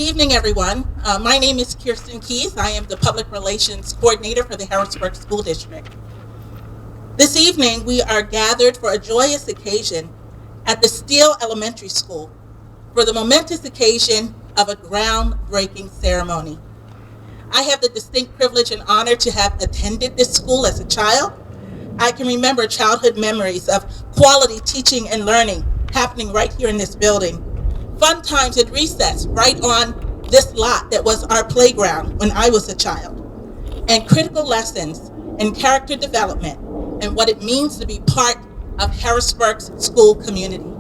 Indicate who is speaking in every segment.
Speaker 1: evening, everyone. My name is Kirsten Keith. I am the Public Relations Coordinator for the Harrisburg School District. This evening, we are gathered for a joyous occasion at the Steele Elementary School for the momentous occasion of a groundbreaking ceremony. I have the distinct privilege and honor to have attended this school as a child. I can remember childhood memories of quality teaching and learning happening right here in this building. Fun times at recess right on this lot that was our playground when I was a child. And critical lessons in character development and what it means to be part of Harrisburg's school community.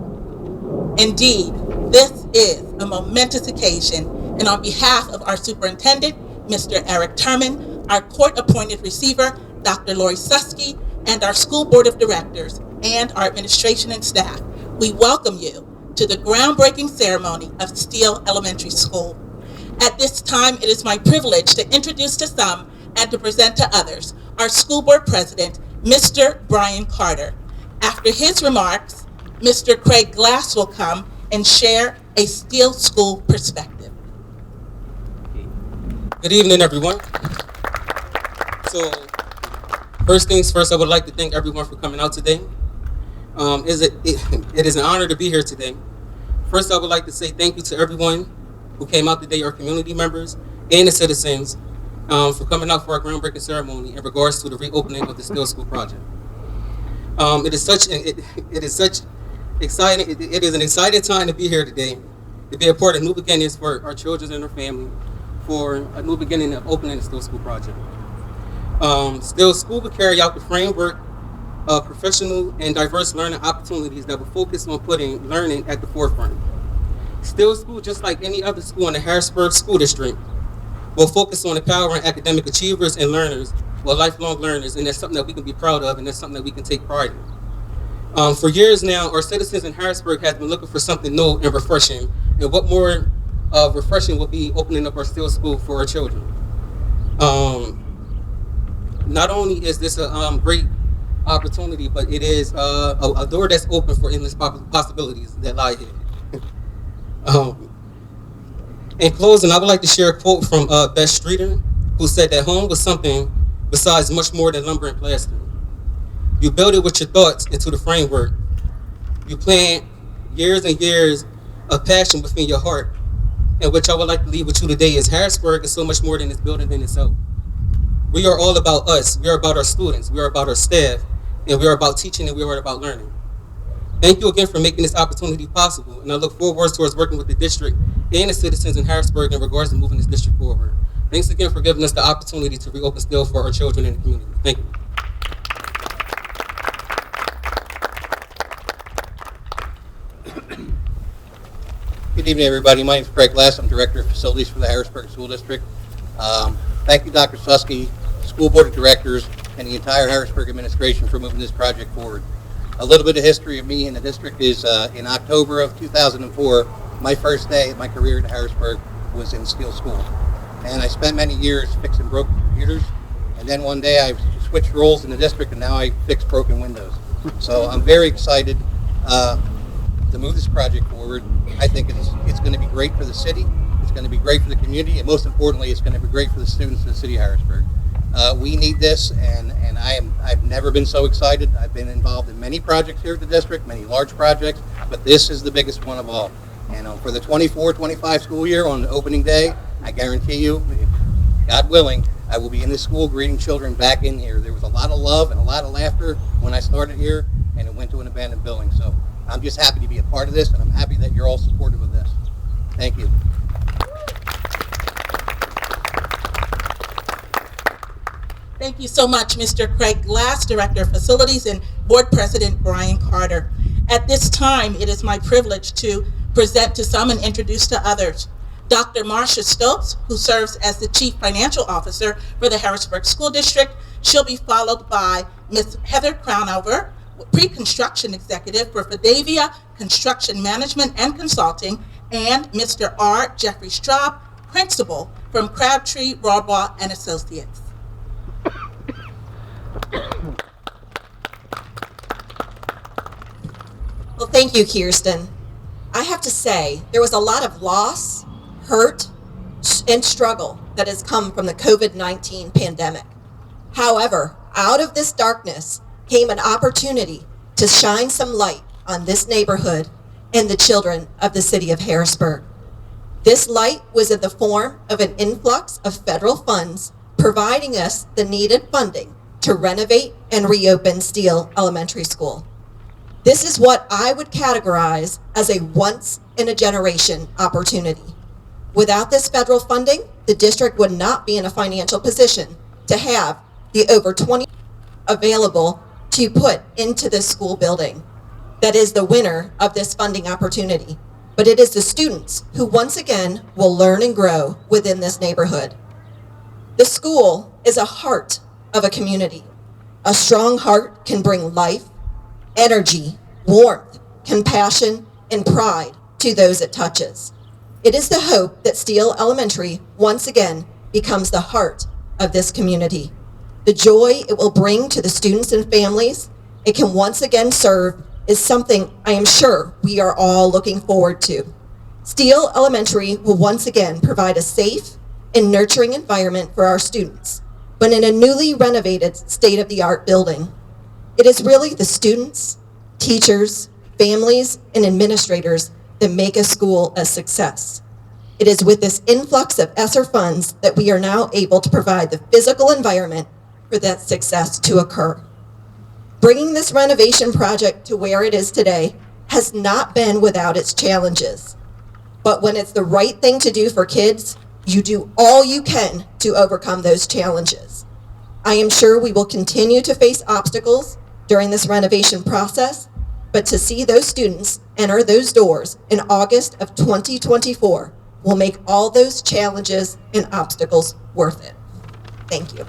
Speaker 1: Indeed, this is a momentous occasion, and on behalf of our superintendent, Mr. Eric Turman, our court-appointed receiver, Dr. Lori Susky, and our school board of directors and our administration and staff, we welcome you to the groundbreaking ceremony of Steele Elementary School. At this time, it is my privilege to introduce to some and to present to others our school board president, Mr. Brian Carter. After his remarks, Mr. Craig Glass will come and share a Steele School perspective.
Speaker 2: Good evening, everyone. So, first things first, I would like to thank everyone for coming out today. It is an honor to be here today. First, I would like to say thank you to everyone who came out today, our community members and the citizens, for coming out for our groundbreaking ceremony in regards to the reopening of the Steele School project. It is an exciting time to be here today, to be a part of new beginnings for our children and our family, for a new beginning of opening the Steele School project. Steele School will carry out the framework of professional and diverse learning opportunities that will focus on putting learning at the forefront. Steele School, just like any other school in the Harrisburg School District, will focus on empowering academic achievers and learners, lifelong learners, and that's something that we can be proud of, and that's something that we can take pride in. For years now, our citizens in Harrisburg have been looking for something new and refreshing, and what more refreshing will be opening up our Steele School for our children. Not only is this a great opportunity, but it is a door that's open for endless possibilities that lie here. In closing, I would like to share a quote from Beth Streeter, who said that home was something besides much more than lumber and plaster. You build it with your thoughts into the framework. You plant years and years of passion within your heart. And what I would like to leave with you today is Harrisburg is so much more than this building in itself. We are all about us. We are about our students. We are about our staff. And we are about teaching, and we are about learning. Thank you again for making this opportunity possible, and I look forward towards working with the district and the citizens in Harrisburg in regards to moving this district forward. Thanks again for giving us the opportunity to reopen Steele for our children in the community. Thank you.
Speaker 3: Good evening, everybody. My name is Craig Glass. I'm Director of Facilities for the Harrisburg School District. Thank you, Dr. Susky, School Board of Directors, and the entire Harrisburg administration for moving this project forward. A little bit of history of me in the district is in October of 2004, my first day of my career at Harrisburg was in Steele School. And I spent many years fixing broken computers, and then one day I switched roles in the district and now I fix broken windows. So I'm very excited to move this project forward. I think it's going to be great for the city, it's going to be great for the community, and most importantly, it's going to be great for the students in the city of Harrisburg. We need this, and I've never been so excited. I've been involved in many projects here at the district, many large projects, but this is the biggest one of all. And for the 24-25 school year on the opening day, I guarantee you, God willing, I will be in this school greeting children back in here. There was a lot of love and a lot of laughter when I started here, and it went to an abandoned building. So I'm just happy to be a part of this, and I'm happy that you're all supportive of this. Thank you.
Speaker 1: Thank you so much, Mr. Craig Glass, Director of Facilities, and Board President Brian Carter. At this time, it is my privilege to present to some and introduce to others Dr. Marcia Stokes, who serves as the Chief Financial Officer for the Harrisburg School District. She'll be followed by Ms. Heather Crownover, Pre-Construction Executive for Fadavia Construction Management and Consulting, and Mr. R. Jeffrey Straub, Principal from Crabtree, Rawbaugh and Associates.
Speaker 4: Well, thank you, Kirsten. I have to say, there was a lot of loss, hurt, and struggle that has come from the COVID-19 pandemic. However, out of this darkness came an opportunity to shine some light on this neighborhood and the children of the city of Harrisburg. This light was in the form of an influx of federal funds providing us the needed funding to renovate and reopen Steele Elementary School. This is what I would categorize as a once-in-a-generation opportunity. Without this federal funding, the district would not be in a financial position to have the over 20 available to put into this school building. That is the winner of this funding opportunity. But it is the students who once again will learn and grow within this neighborhood. The school is a heart of a community. A strong heart can bring life, energy, warmth, compassion, and pride to those it touches. It is the hope that Steele Elementary once again becomes the heart of this community. The joy it will bring to the students and families it can once again serve is something I am sure we are all looking forward to. Steele Elementary will once again provide a safe and nurturing environment for our students, but in a newly renovated state-of-the-art building. It is really the students, teachers, families, and administrators that make a school a success. It is with this influx of ESSER funds that we are now able to provide the physical environment for that success to occur. Bringing this renovation project to where it is today has not been without its challenges. But when it's the right thing to do for kids, you do all you can to overcome those challenges. I am sure we will continue to face obstacles during this renovation process, but to see those students enter those doors in August of 2024 will make all those challenges and obstacles worth it. Thank you.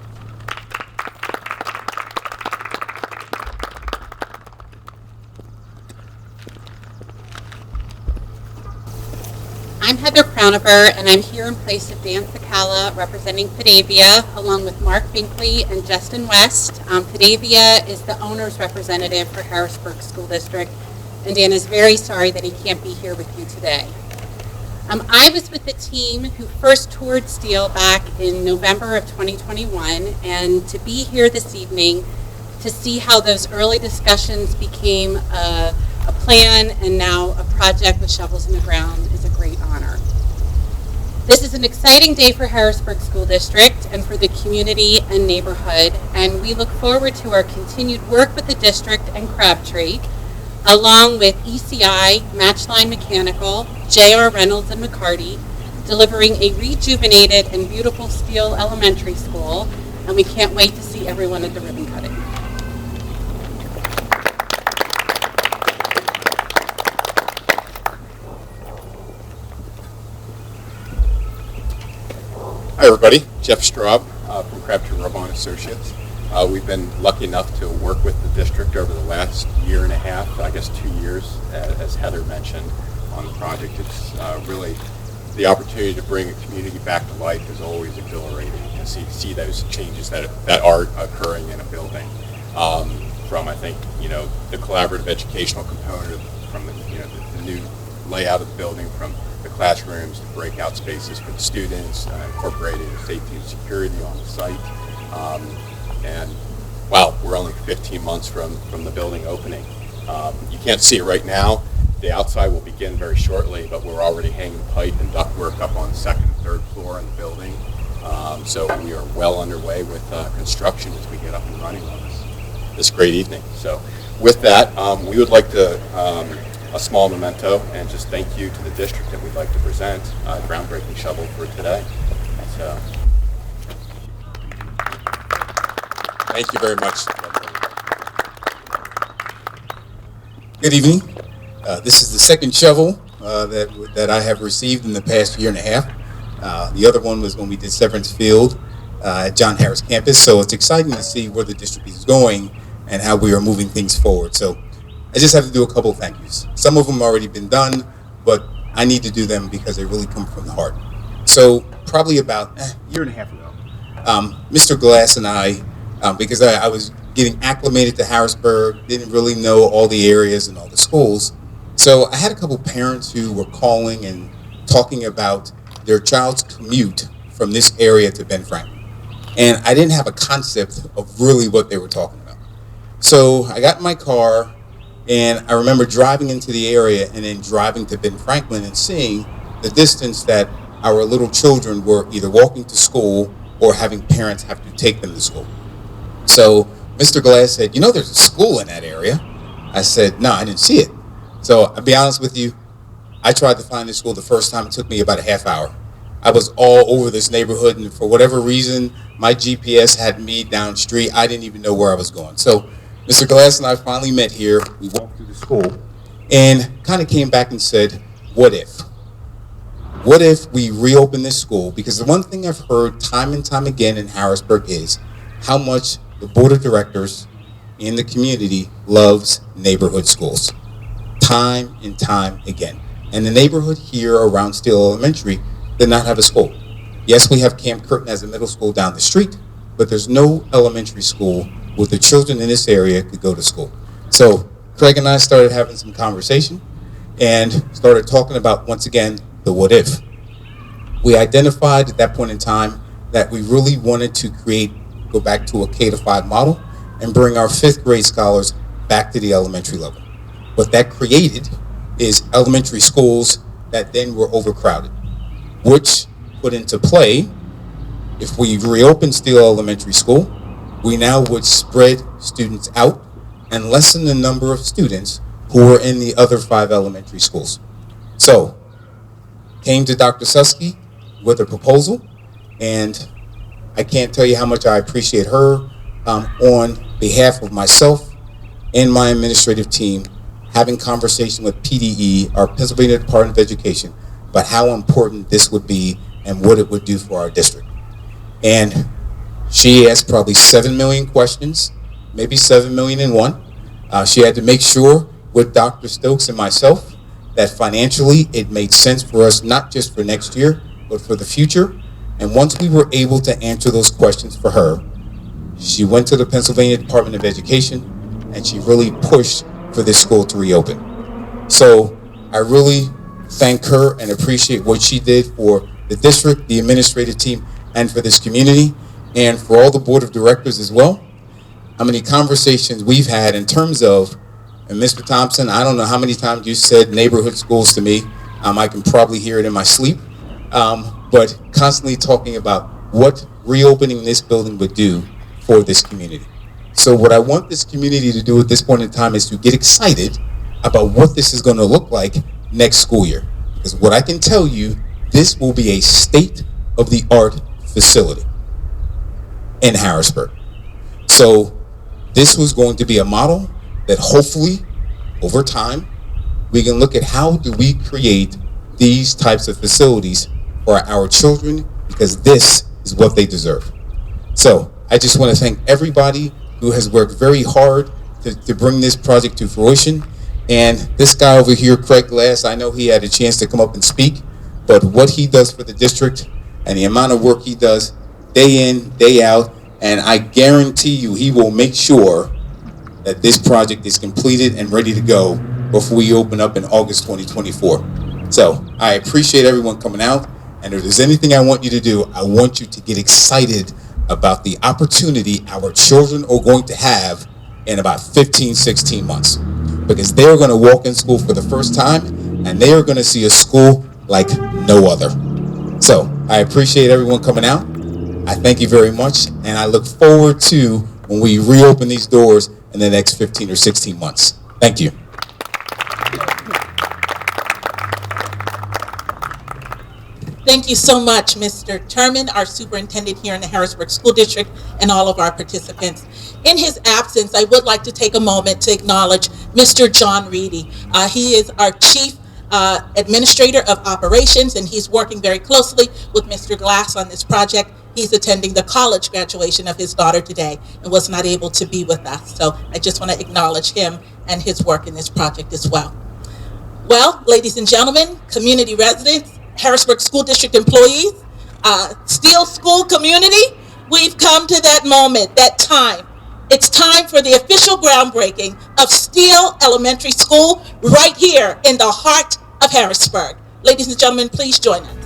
Speaker 5: I'm Heather Crowniver, and I'm here in place of Dan Sakala representing Fidavia, along with Mark Binkley and Justin West. Fidavia is the owner's representative for Harrisburg School District, and Dan is very sorry that he can't be here with you today. I was with the team who first toured Steele back in November of 2021, and to be here this evening to see how those early discussions became a plan and now a project with shovels in the ground is a great honor. This is an exciting day for Harrisburg School District and for the community and neighborhood, and we look forward to our continued work with the district and Crabtree, along with ECI, Matchline Mechanical, J.R. Reynolds and McCarty, delivering a rejuvenated and beautiful Steele Elementary School, and we can't wait to see everyone at the ribbon cutting.
Speaker 6: Hi everybody, Jeff Straub from Crabtree Robon Associates. We've been lucky enough to work with the district over the last year and a half, I guess 2 years, as Heather mentioned, on the project. It's really the opportunity to bring a community back to life is always exhilarating to see those changes that are occurring in a building. From I think the collaborative educational component, from the new layout of the building, from the classrooms, the breakout spaces for the students, incorporating safety and security on the site. And wow, we're only 15 months from the building opening. You can't see it right now. The outside will begin very shortly, but we're already hanging pipe and ductwork up on the second and third floor in the building. So we are well underway with construction as we get up and running on this great evening. So with that, we would like to a small memento and just thank you to the district that we'd like to present a groundbreaking shovel for today. So,
Speaker 7: thank you very much. Good evening. This is the second shovel that I have received in the past year and a half. The other one was when we did Severance Field at John Harris campus. So it's exciting to see where the district is going and how we are moving things forward. So I just have to do a couple of thank yous. Some of them have already been done, but I need to do them because they really come from the heart. So probably about a year and a half ago, Mr. Glass and I, because I was getting acclimated to Harrisburg, didn't really know all the areas and all the schools. So I had a couple parents who were calling and talking about their child's commute from this area to Ben Franklin. And I didn't have a concept of really what they were talking about. So I got in my car, and I remember driving into the area and then driving to Ben Franklin and seeing the distance that our little children were either walking to school or having parents have to take them to school. So Mr. Glass said, you know, there's a school in that area. I said, no, I didn't see it. So I'll be honest with you, I tried to find this school the first time. It took me about a half hour. I was all over this neighborhood, and for whatever reason, my GPS had me down street. I didn't even know where I was going. So Mr. Glass and I finally met here. We walked through the school and kind of came back and said, what if? What if we reopen this school? Because the one thing I've heard time and time again in Harrisburg is how much the board of directors in the community loves neighborhood schools. Time and time again. And the neighborhood here around Steele Elementary did not have a school. Yes, we have Camp Curtin as a middle school down the street, but there's no elementary school where the children in this area could go to school. So Craig and I started having some conversation and started talking about, once again, the what if. We identified at that point in time that we really wanted to go back to a K-5 model and bring our 5th grade scholars back to the elementary level. What that created is elementary schools that then were overcrowded, which put into play, if we reopened Steele Elementary School, we now would spread students out and lessen the number of students who were in the other 5 elementary schools. So, came to Dr. Susky with a proposal, and I can't tell you how much I appreciate her on behalf of myself and my administrative team having conversation with PDE, our Pennsylvania Department of Education, about how important this would be and what it would do for our district. And she asked probably 7 million questions, maybe 7 million and one. She had to make sure with Dr. Stokes and myself that financially it made sense for us, not just for next year, but for the future. And once we were able to answer those questions for her, she went to the Pennsylvania Department of Education and she really pushed for this school to reopen. So I really thank her and appreciate what she did for the district, the administrative team, and for this community, and for all the board of directors as well. How many conversations we've had in terms of, and Mr. Thompson, I don't know how many times you said neighborhood schools to me. I can probably hear it in my sleep, but constantly talking about what reopening this building would do for this community. So what I want this community to do at this point in time is to get excited about what this is going to look like next school year. Because what I can tell you, this will be a state-of-the-art facility in Harrisburg. So this was going to be a model that hopefully, over time, we can look at how do we create these types of facilities for our children, because this is what they deserve. So I just want to thank everybody who has worked very hard to bring this project to fruition. And this guy over here, Craig Glass, I know he had a chance to come up and speak, but what he does for the district and the amount of work he does day in, day out, and I guarantee you he will make sure that this project is completed and ready to go before we open up in August 2024. So I appreciate everyone coming out, and if there's anything I want you to do, I want you to get excited about the opportunity our children are going to have in about 15, 16 months. Because they're going to walk in school for the first time, and they are going to see a school like no other. So I appreciate everyone coming out. I thank you very much, and I look forward to when we reopen these doors in the next 15 or 16 months. Thank you.
Speaker 1: Thank you so much, Mr. Turman, our superintendent here in the Harrisburg School District, and all of our participants. In his absence, I would like to take a moment to acknowledge Mr. John Reedy. He is our Chief Administrator of Operations, and he's working very closely with Mr. Glass on this project. He's attending the college graduation of his daughter today and was not able to be with us. So I just want to acknowledge him and his work in this project as well. Well, ladies and gentlemen, community residents, Harrisburg School District employees, Steele School community, we've come to that moment, that time. It's time for the official groundbreaking of Steele Elementary School right here in the heart of Harrisburg. Ladies and gentlemen, please join us.